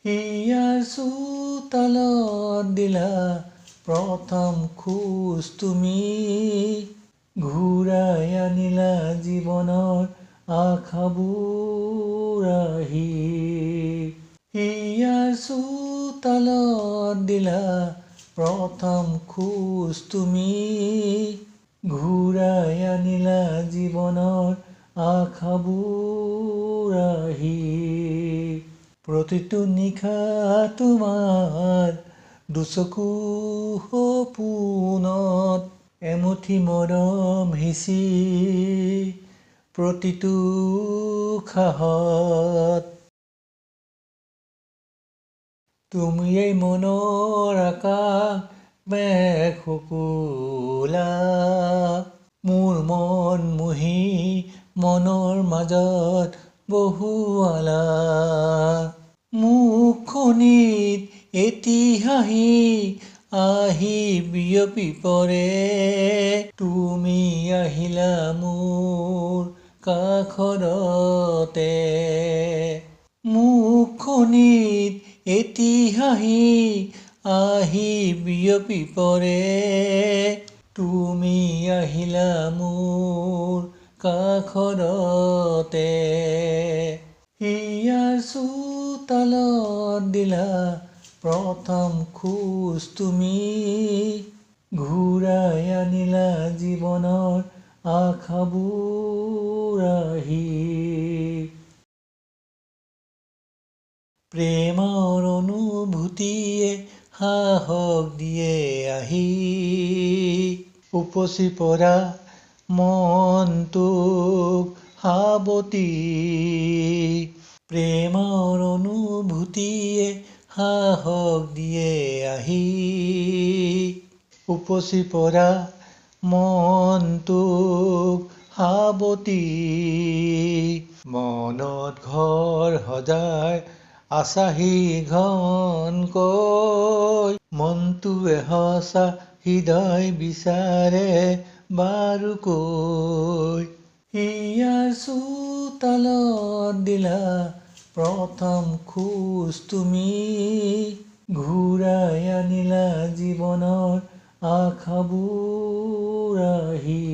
হিয়াৰ চোতালত দিলা প্ৰথম খোজ তুমি, ঘূৰাই আনিলা জীৱনৰ আশাবোৰ আহি। হিয়াৰ চোতালত দিলা প্ৰথম খোজ তুমি, ঘূৰাই আনিলা জীৱনৰ আশাবোৰ আহি। প্ৰতিটো নিশা তোমাৰ দুচকু সপোনত এমুঠি মৰম সিঁচি, প্ৰতিটো উশাহত তুমিয়েই মনৰ আকাশ মেঘ শুকুলা, মোৰ মন মুহি মনৰ মাজত বহুৱালা। মুখখনিত এটি হাঁহি আহি বিয়পি পৰে, তুমি আহিলা মোৰ কাষৰতে। মুখখনিত এটি হাঁহি আহি বিয়পি পৰে, তুমি আহিলা মোৰ কাষৰতে। হিয়াৰ চোতালত দিলা প্ৰথম খোজ তুমি, ঘূৰাই আনিলা জীৱনৰ আশাবোৰ আহি। প্ৰেমৰ অনুভূতিয়ে সাহস দিয়ে আহি, উপচি পৰা মনটোক সাৱটি। প্ৰেমৰ অনুভূতিয়ে সাহস দিয়ে আহি, উপচি পৰা মনটোক সাৱটি। মনত ঘৰ সজাই আছাহি ঘনকৈ, মনটোৱে সঁচা হৃদয় বিচাৰে বাৰুকৈ। হিয়াৰ চোতালত দিলা প্ৰথম খোজ তুমি, ঘূৰাই আনিলা জীৱনৰ আশাবোৰ আহি।